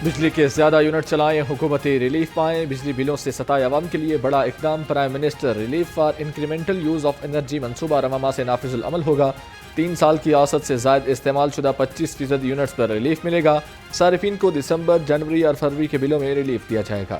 بجلی کے زیادہ یونٹ چلائیں، حکومتی ریلیف پائیں، بجلی بلوں سے ستائے عوام کے لیے بڑا اقدام، prime minister relief for incremental use of energy منصوبہ رواں سے نافذ العمل ہوگا۔ 3 سال کی اوسط سے زائد استعمال شدہ 25% یونٹس پر ریلیف ملے گا۔ صارفین کو دسمبر، جنوری اور فروری کے بلوں میں ریلیف دیا جائے گا۔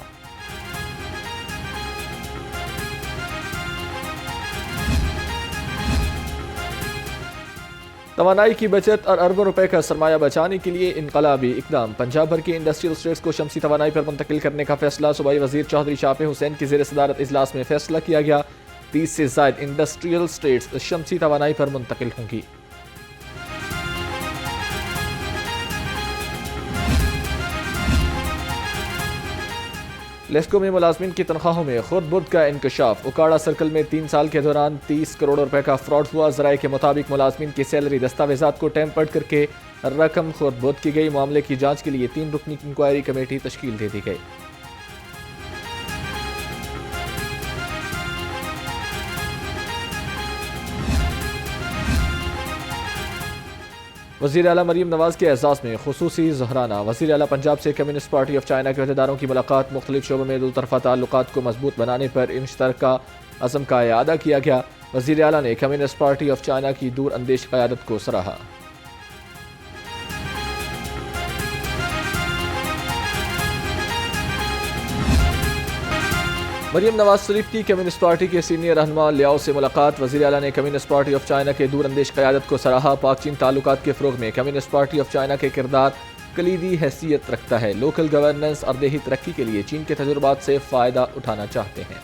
توانائی کی بچت اور اربوں روپے کا سرمایہ بچانے کے لیے انقلابی اقدام، پنجاب بھر کے انڈسٹریل اسٹیٹس کو شمسی توانائی پر منتقل کرنے کا فیصلہ، صوبائی وزیر چودھری شافع حسین کی زیر صدارت اجلاس میں فیصلہ کیا گیا۔ 30 سے زائد انڈسٹریل اسٹیٹس شمسی توانائی پر منتقل ہوں گی۔ لیسکو میں ملازمین کی تنخواہوں میں خرد برد کا انکشاف، اکاڑا سرکل میں 3 سال کے دوران 30 کروڑ روپے کا فراڈ ہوا۔ ذرائع کے مطابق ملازمین کی سیلری دستاویزات کو ٹیمپرڈ کر کے رقم خرد برد کی گئی۔ معاملے کی جانچ کے لیے 3 رکنی انکوائری کمیٹی تشکیل دے دی گئی۔ وزیر اعلیٰ مریم نواز کے اعزاز میں خصوصی ظہرانہ، وزیر اعلیٰ پنجاب سے کمیونسٹ پارٹی آف چائنا کے عہدیداروں کی ملاقات، مختلف شعبوں میں دو طرفہ تعلقات کو مضبوط بنانے پر مشترکہ عزم کا اعادہ کیا گیا۔ وزیر اعلیٰ نے کمیونسٹ پارٹی آف چائنا کی دور اندیش قیادت کو سراہا۔ مریم نواز شریف کی کمیونسٹ پارٹی کے سینئر رہنما لیاؤ سے ملاقات، وزیر اعلیٰ نے کمیونسٹ پارٹی آف چائنا کے دور اندیش قیادت کو سراہا۔ پاک چین تعلقات کے فروغ میں کمیونسٹ پارٹی آف چائنا کے کردار کلیدی حیثیت رکھتا ہے، لوکل گورننس اور دیہی ترقی کے لیے چین کے تجربات سے فائدہ اٹھانا چاہتے ہیں۔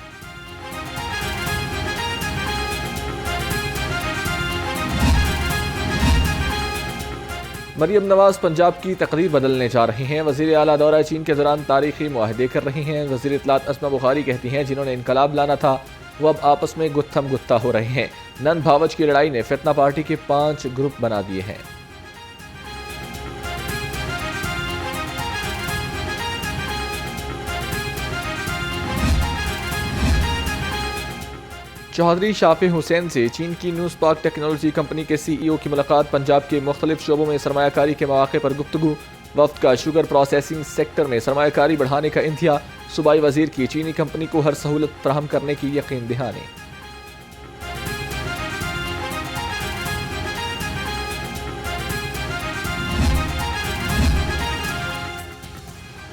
مریم نواز پنجاب کی تقریر بدلنے جا رہی ہیں، وزیر اعلیٰ دورہ چین کے دوران تاریخی معاہدے کر رہی ہیں۔ وزیر اطلاعات اسما بخاری کہتی ہیں جنہوں نے انقلاب لانا تھا وہ اب آپس میں گتھم گتھا ہو رہے ہیں۔ نند بھاوچ کی لڑائی نے فتنہ پارٹی کے 5 گروپ بنا دیے ہیں۔ چودھری شافع حسین سے چین کی نیوز پارک ٹیکنالوجی کمپنی کے سی ای او کی ملاقات، پنجاب کے مختلف شعبوں میں سرمایہ کاری کے مواقع پر گفتگو، وفد کا شوگر پروسیسنگ سیکٹر میں سرمایہ کاری بڑھانے کا انتہا، صوبائی وزیر کی چینی کمپنی کو ہر سہولت فراہم کرنے کی یقین دہانی۔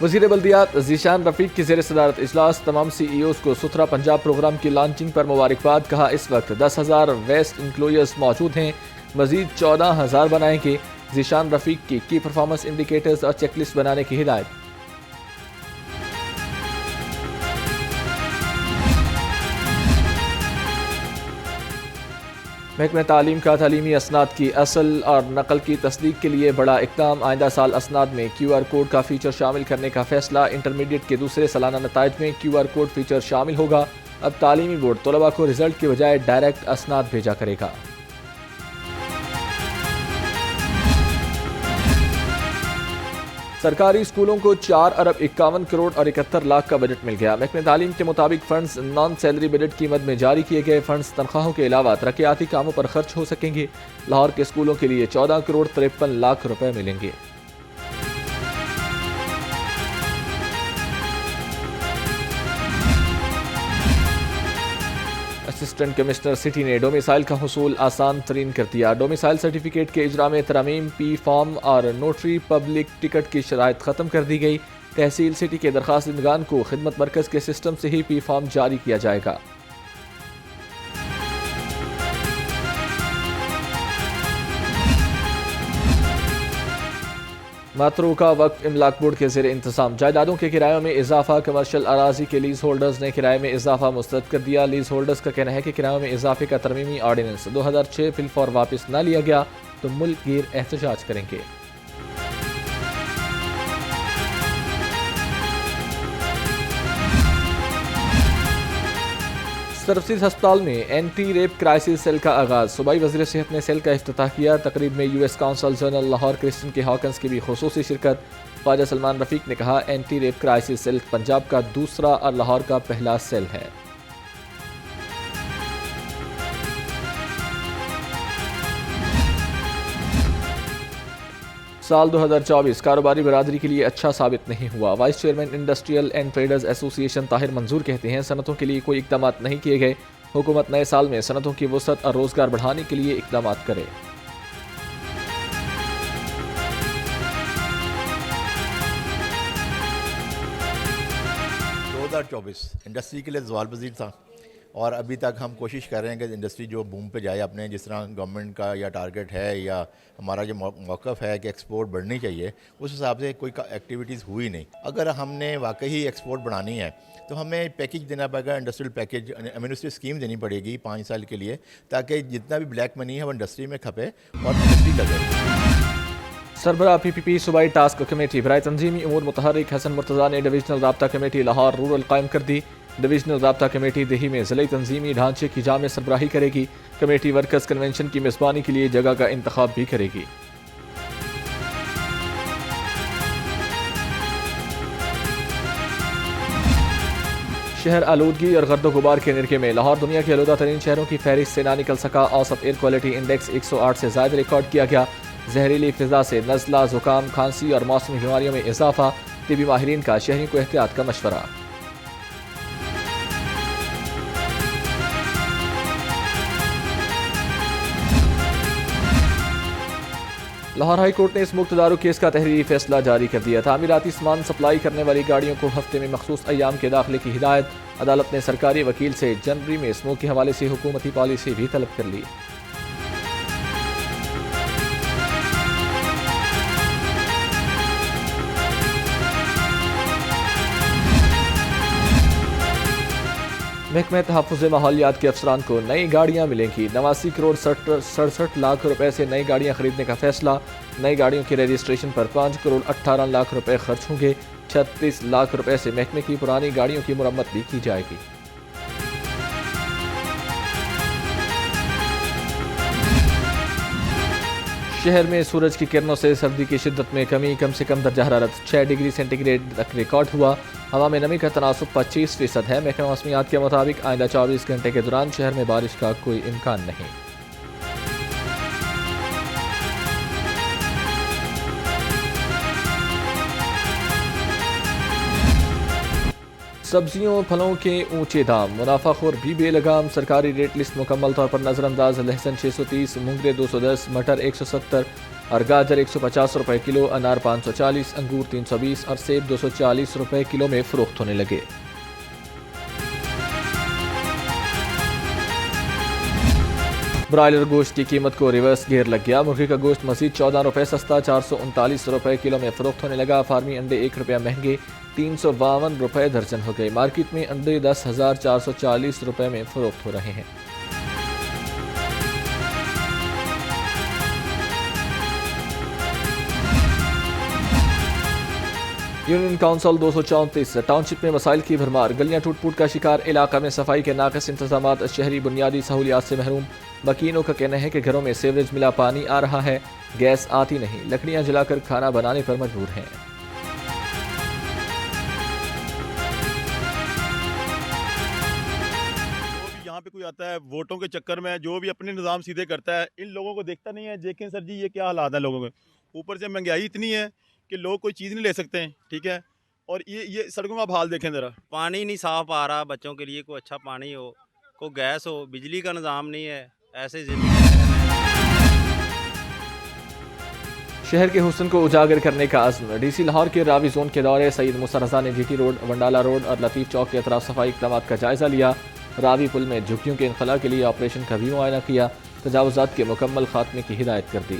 وزیر بلدیات ذیشان رفیق کی زیر صدارت اجلاس، تمام سی ای اوز کو ستھرا پنجاب پروگرام کی لانچنگ پر مبارکباد، کہا اس وقت 10,000 ویسٹ انکلوژرز موجود ہیں، مزید 14,000 بنائیں گے۔ ذیشان رفیق کی کی پرفارمنس انڈیکیٹرز اور چیک لسٹ بنانے کی ہدایت۔ محکمہ تعلیم کا تعلیمی اسناد کی اصل اور نقل کی تصدیق کے لیے بڑا اقدام، آئندہ سال اسناد میں کیو آر کوڈ کا فیچر شامل کرنے کا فیصلہ، انٹرمیڈیٹ کے دوسرے سالانہ نتائج میں کیو آر کوڈ فیچر شامل ہوگا۔ اب تعلیمی بورڈ طلباء کو رزلٹ کے بجائے ڈائریکٹ اسناد بھیجا کرے گا۔ سرکاری اسکولوں کو 4 ارب 51 کروڑ اور 71 لاکھ کا بجٹ مل گیا۔ محکمہ تعلیم کے مطابق فنڈز نان سیلری بجٹ کی مد میں جاری کیے گئے فنڈز تنخواہوں کے علاوہ ترقیاتی کاموں پر خرچ ہو سکیں گے۔ لاہور کے اسکولوں کے لیے 14 کروڑ 53 لاکھ روپے ملیں گے۔ اسسٹنٹ کمشنر سٹی نے ڈومیسائل کا حصول آسان ترین کر دیا، ڈومیسائل سرٹیفکیٹ کے اجرا میں ترامیم، پی فارم اور نوٹری پبلک ٹکٹ کی شرائط ختم کر دی گئی۔ تحصیل سٹی کے درخواست دہندگان کو خدمت مرکز کے سسٹم سے ہی پی فارم جاری کیا جائے گا۔ متروکہ وقف املاک بورڈ کے زیر انتظام جائیدادوں کے کرایوں میں اضافہ، کمرشل اراضی کے لیز ہولڈرز نے کرائے میں اضافہ مسترد کر دیا۔ لیز ہولڈرز کا کہنا ہے کہ کرایوں میں اضافے کا ترمیمی آرڈیننس 2006 فی الفور واپس نہ لیا گیا تو ملک گیر احتجاج کریں گے۔ سرفسز ہسپتال میں اینٹی ریپ کرائسس سیل کا آغاز، صوبائی وزیر صحت نے سیل کا افتتاح کیا۔ تقریب میں U S consul general Lahore Kristen کے ہاکنز کی بھی خصوصی شرکت۔ خواجہ سلمان رفیق نے کہا anti rape crisis cell Punjab کا دوسرا اور لاہور کا پہلا سیل ہے۔ سال 2024 کاروباری برادری کے لیے اچھا ثابت نہیں ہوا۔ Vice chairman industrial and traders ایسوسی ایشن طاہر منظور کہتے ہیں صنعتوں کے لیے کوئی اقدامات نہیں کیے گئے، حکومت نئے سال میں صنعتوں کی وسعت اور روزگار بڑھانے کے لیے اقدامات کرے۔ 2024 انڈسٹری کے لیے زوال پذیر تھا، اور ابھی تک ہم کوشش کر رہے ہیں کہ انڈسٹری جو بوم پہ جائے، اپنے جس طرح گورنمنٹ کا یا ٹارگٹ ہے یا ہمارا جو موقف ہے کہ ایکسپورٹ بڑھنی چاہیے، اس حساب سے کوئی ایکٹیویٹیز ہوئی نہیں۔ اگر ہم نے واقعی ایکسپورٹ بڑھانی ہے تو ہمیں پیکیج دینا پڑے گا، انڈسٹریل پیکیج، انویسٹری اسکیم دینی پڑے گی 5 سال کے لیے، تاکہ جتنا بھی بلیک منی ہے وہ انڈسٹری میں کھپے اور انڈسٹری لگے۔ سربراہ پی پی پی صوبائی ٹاسک کمیٹی برائے تنظیمی امور متحرک حسن مرتضیٰ نے ڈویژنل رابطہ کمیٹی لاہور رورل قائم کر دی۔ ڈویژنل رابطہ کمیٹی دیہی میں ضلعی تنظیمی ڈھانچے کی جامع سربراہی کرے گی۔ کمیٹی ورکرز کنونشن کی میزبانی کے لیے جگہ کا انتخاب بھی کرے گی۔ شہر آلودگی اور گرد و غبار کے نرخے میں لاہور دنیا کے آلودہ ترین شہروں کی فہرست سے نہ نکل سکا۔ اوسط ایئر کوالٹی انڈیکس 108 سے زائد ریکارڈ کیا گیا۔ زہریلی فضا سے نزلہ، زکام، کھانسی اور موسمی بیماریوں میں اضافہ، طبی ماہرین کا شہریوں کو احتیاط کا مشورہ۔ لاہور ہائی کورٹ نے اس مقتدارو کیس کا تحریری فیصلہ جاری کر دیا۔ تعمیراتی سامان سپلائی کرنے والی گاڑیوں کو ہفتے میں مخصوص ایام کے داخلے کی ہدایت۔ عدالت نے سرکاری وکیل سے جنوری میں اسموک کے حوالے سے حکومتی پالیسی بھی طلب کر لی۔ محکمہ تحفظ ماحولیات کے افسران کو نئی گاڑیاں ملیں گی۔ 89 کروڑ 67 لاکھ روپے سے نئی گاڑیاں خریدنے کا فیصلہ۔ نئی گاڑیوں کی رجسٹریشن پر 5 کروڑ 18 لاکھ روپے خرچ ہوں گے۔ 36 لاکھ روپے سے محکمے کی پرانی گاڑیوں کی مرمت بھی کی جائے گی۔ شہر میں سورج کی کرنوں سے سردی کی شدت میں کمی، کم سے کم درجہ حرارت 6 ڈگری سینٹی گریڈ تک ریکارڈ ہوا۔ ہوا میں نمی کا تناسب 25% ہے۔ محکمہ موسمیات کے مطابق آئندہ 24 گھنٹے کے دوران شہر میں بارش کا کوئی امکان نہیں۔ سبزیوں پھلوں کے اونچے دام، منافع خور بھی بے لگام۔ سرکاری ریٹ لسٹ مکمل طور پر نظر انداز۔ لہسن 630، مونگرے 210، مٹر 170 اور گاجر 150 روپے کلو، انار 540، انگور 320 اور سیب 240 روپے کلو میں فروخت ہونے لگے۔ برائلر گوشت کی قیمت کو ریورس گیئر لگ گیا۔ مرغی کا گوشت مزید 14 روپے سستا، 439 روپے کلو میں فروخت ہونے لگا۔ فارمی انڈے 1 روپیہ مہنگے، 352 روپے درجن ہو گئے۔ مارکیٹ میں انڈے 10,440 روپے میں فروخت ہو رہے ہیں۔ یونین کونسل 234 ٹاؤن شپ میں مسائل کی بھرمار، گلیاں ٹوٹ پھوٹ کا شکار، علاقہ میں صفائی کے ناقص انتظامات، شہری بنیادی سہولیات سے محروم۔ مکینوں کا کہنا ہے کہ گھروں میں سیوریج ملا پانی آ رہا ہے، گیس آتی نہیں، لکڑیاں جلا کر کھانا بنانے پر مجبور ہیں۔ یہاں پہ کوئی آتا ہے ووٹوں کے چکر میں، جو بھی اپنے نظام سیدھے کرتا ہے، ان لوگوں کو دیکھتا نہیں ہے۔ دیکھیں سر جی، یہ کیا حالات ہیں لوگوں کے، اوپر سے مہنگائی اتنی ہے کہ لوگ کوئی چیز نہیں لے سکتے ہیں، ٹھیک ہے۔ اور یہ سڑکوں کا حال دیکھیں ذرا، پانی نہیں صاف آ رہا، بچوں کے لیے کوئی اچھا پانی ہو، کوئی گیس ہو، بجلی کا نظام نہیں ہے، ایسے زندگی۔ شہر کے حسن کو اجاگر کرنے کا عزم، ڈی سی لاہور کے راوی زون کے دورے سید موسیٰ رضا نے جی ٹی روڈ، ونڈالہ روڈ اور لطیف چوک کے اطراف صفائی اقدامات کا جائزہ لیا۔ راوی پل میں جھگیوں کے انخلاء کے لیے آپریشن کا بھی معائنہ کیا، تجاوزات کے مکمل خاتمے کی ہدایت کر دی۔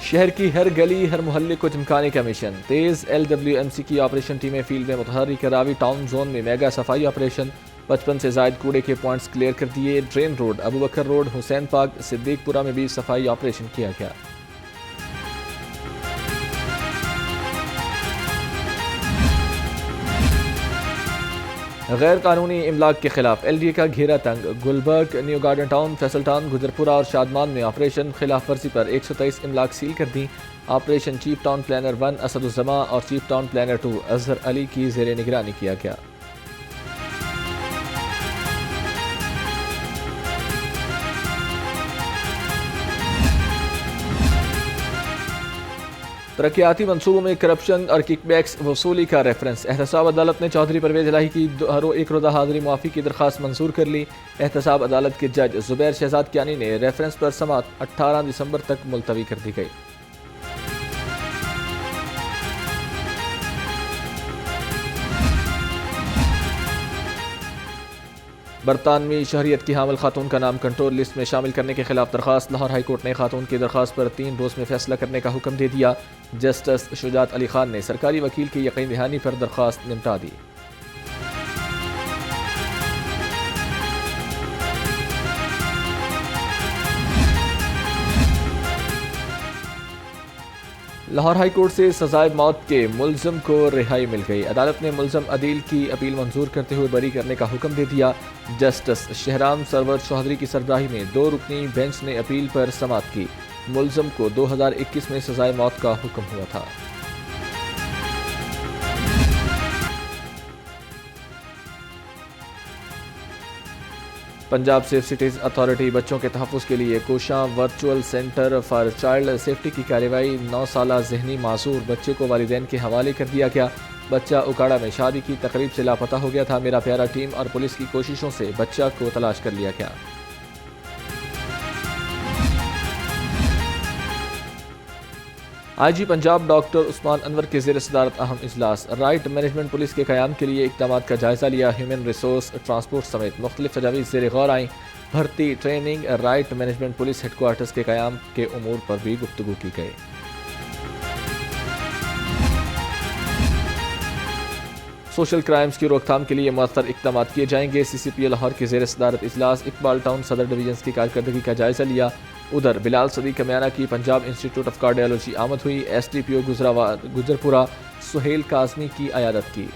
شہر کی ہر گلی ہر محلے کو چمکانے کا مشن، تیز LWMC کی آپریشن ٹیمیں فیلڈ میں متحرک۔ راوی ٹاؤن زون میں میگا صفائی آپریشن، 55 سے زائد کوڑے کے پوائنٹس کلیئر کر دیے۔ ڈرین روڈ، ابوبکر روڈ، حسین پاک، صدیق پورہ میں بھی صفائی آپریشن کیا گیا۔ غیر قانونی املاک کے خلاف LDA کا گھیرا تنگ، Gulberg, new garden town, Faisal town, Gujjarpura اور شادمان میں آپریشن، خلاف ورزی پر 123 املاک سیل کر دیں۔ Operation chief town planner 1 Asad Uzzaman اور chief town planner 2 Azhar Ali کی زیر نگرانی کیا گیا۔ ترقیاتی منصوبوں میں کرپشن اور کک بیکس وصولی کا ریفرنس۔ احتساب عدالت نے چودھری پرویز الہی کی ایک روزہ حاضری معافی کی درخواست منظور کر لی۔ احتساب عدالت کے جج زبیر شہزاد کیانی نے ریفرنس پر سماعت 18 دسمبر تک ملتوی کر دی گئی۔ برطانوی شہریت کی حامل خاتون کا نام کنٹرول لسٹ میں شامل کرنے کے خلاف درخواست۔ لاہور ہائی کورٹ نے خاتون کی درخواست پر 3 روز میں فیصلہ کرنے کا حکم دے دیا۔ جسٹس شجاعت علی خان نے سرکاری وکیل کی یقین دہانی پر درخواست نمٹا دی۔ لاہور ہائی کورٹ سے سزائے موت کے ملزم کو رہائی مل گئی۔ عدالت نے ملزم عدیل کی اپیل منظور کرتے ہوئے بری کرنے کا حکم دے دیا۔ جسٹس شہرام سرور چودھری کی سربراہی میں 2 رکنی بینچ نے اپیل پر سماعت کی۔ ملزم کو 2021 میں سزائے موت کا حکم ہوا تھا۔ پنجاب سیف سٹیز اتھارٹی بچوں کے تحفظ کے لیے کوشاں virtual centre for child safety کی کارروائی 9 سالہ ذہنی معذور بچے کو والدین کے حوالے کر دیا گیا۔ بچہ اکاڑا میں شادی کی تقریب سے لاپتہ ہو گیا تھا۔ میرا پیارا ٹیم اور پولیس کی کوششوں سے بچہ کو تلاش کر لیا گیا۔ آئی جی پنجاب ڈاکٹر عثمان انور کے زیر صدارت اہم اجلاس۔ رائٹ مینجمنٹ پولیس کے قیام کے لیے اقدامات کا جائزہ لیا۔ ہیومن ریسورس، ٹرانسپورٹ سمیت مختلف تجاویز زیر غور آئیں۔ بھرتی، training, riot management police headquarters کے قیام کے امور پر بھی گفتگو کی گئی۔ سوشل کرائمز کی روک تھام کے لیے مؤثر اقدامات کیے جائیں گے۔ سی سی پی لاہور کی زیر صدارت اجلاس۔ اقبال ٹاؤن صدر ڈویژنز کی کارکردگی کا جائزہ لیا۔ ادھر بلال صدیق کمیانہ کی پنجاب انسٹیٹیوٹ آف کارڈیالوجی آمد ہوئی۔ ایس ڈی پی او گجرپورہ سہیل کاظمی کی عیادت کی۔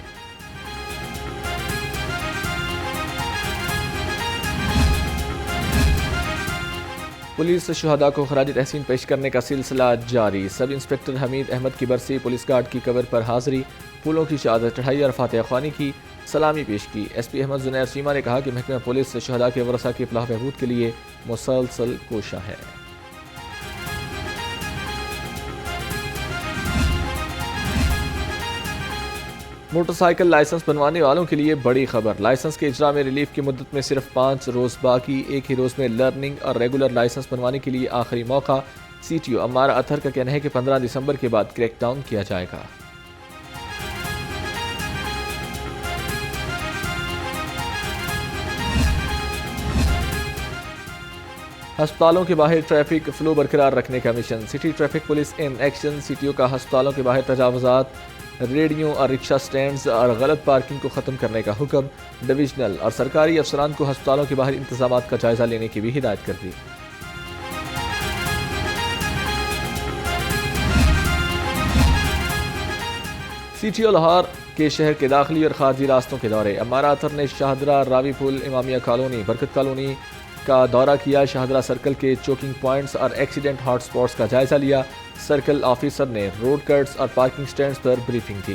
پولیس شہداء کو خراج تحسین پیش کرنے کا سلسلہ جاری۔ سب انسپکٹر حمید احمد کی برسی، پولیس گارڈ کی قبر پر حاضری، پھولوں کی شہادت چڑھائی اور فاتحہ خوانی کی، سلامی پیش کی۔ ایس پی احمد زنیر چیمہ نے کہا کہ محکمہ پولیس شہداء کے ورثاء کی فلاح بہبود کے لیے مسلسل کوشاں ہے۔ موٹر سائیکل لائسنس بنوانے والوں کے لیے بڑی خبر۔ لائسنس کے اجرا میں ریلیف کی مدت میں صرف 5 روز باقی۔ ایک ہی روز میں لرننگ اور ریگولر لائسنس بنوانے کے لیے آخری موقع۔ سی ٹی او عمار اطہر کا کہنا ہے کہ 15 دسمبر کے بعد کریک ڈاؤن کیا جائے گا۔ ہسپتالوں کے باہر ٹریفک فلو برقرار رکھنے کا مشن۔ City traffic police in action. C T O کا ہسپتالوں کے باہر تجاوزات، ریڑھیوں اور رکشہ سٹینڈز اور غلط پارکنگ کو ختم کرنے کا حکم۔ ڈویژنل اور سرکاری افسران کو ہسپتالوں کے باہر انتظامات کا جائزہ لینے کی بھی ہدایت کر دی۔ سی ٹی او لاہور کے شہر کے داخلی اور خارجی راستوں کے دورے۔ عمار اطہر نے شاہدرہ، راوی پل، امامیہ کالونی، برکت کالونی کا دورہ کیا۔ شاہدرہ سرکل کے چوکنگ پوائنٹس اور ایکسیڈنٹ ہاٹ سپاٹس کا جائزہ لیا۔ سرکل آفیسر نے روڈ کٹس اور پارکنگ سٹینڈز پر بریفنگ کی۔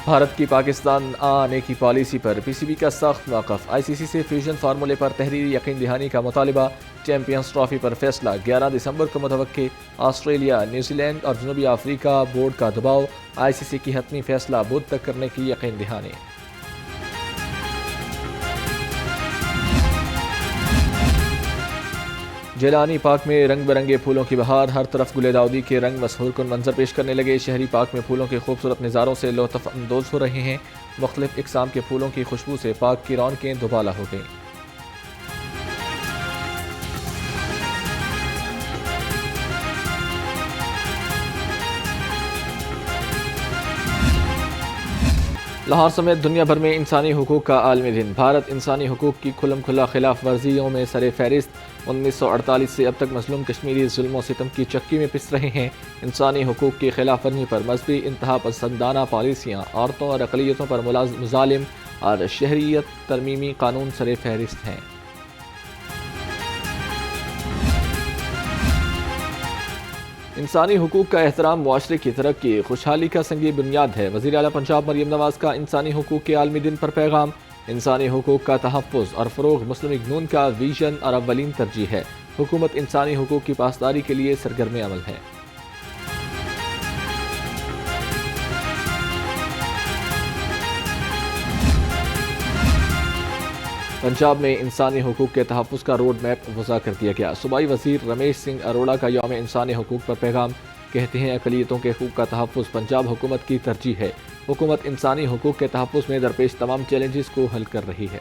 بھارت کی پاکستان آنے کی پالیسی پر پی سی بی کا سخت موقف۔ آئی سی سی سے فیوژن فارمولے پر تحریری یقین دہانی کا مطالبہ۔ چیمپئنز ٹرافی پر فیصلہ 11 دسمبر کو متوقع۔ آسٹریلیا، نیوزی لینڈ اور جنوبی افریقہ بورڈ کا دباؤ۔ آئی سی سی کی حتمی فیصلہ بدھ تک کرنے کی یقین دہانی۔ جیلانی پارک میں رنگ برنگے پھولوں کی بہار۔ ہر طرف گل داؤدی کے رنگ مسحور کن منظر پیش کرنے لگے۔ شہری پارک میں پھولوں کے خوبصورت نظاروں سے لطف اندوز ہو رہے ہیں۔ مختلف اقسام کے پھولوں کی خوشبو سے پارک کی رونقیں دوبالا ہو گئیں۔ لاہور سمیت دنیا بھر میں انسانی حقوق کا عالمی دن۔ بھارت انسانی حقوق کی کھلم کھلا خلاف ورزیوں میں سر فہرست۔ 1948 سے اب تک مظلوم کشمیری ظلم و ستم کی چکی میں پس رہے ہیں۔ انسانی حقوق کی خلاف ورزی پر مذہبی انتہا پسندانہ پالیسیاں، عورتوں اور اقلیتوں پر مظالم اور شہریت ترمیمی قانون سر فہرست ہیں۔ انسانی حقوق کا احترام معاشرے کی ترقی، خوشحالی کا سنگ بنیاد ہے۔ وزیر اعلیٰ پنجاب مریم نواز کا انسانی حقوق کے عالمی دن پر پیغام۔ انسانی حقوق کا تحفظ اور فروغ مسلم لیگ نون کا ویژن اور اولین ترجیح ہے۔ حکومت انسانی حقوق کی پاسداری کے لیے سرگرم عمل ہے۔ پنجاب میں انسانی حقوق کے تحفظ کا روڈ میپ وضع کر دیا گیا۔ صوبائی وزیر رمیش سنگھ اروڑا کا یوم انسانی حقوق پر پیغام، کہتے ہیں اقلیتوں کے حقوق کا تحفظ پنجاب حکومت کی ترجیح ہے۔ حکومت انسانی حقوق کے تحفظ میں درپیش تمام چیلنجز کو حل کر رہی ہے۔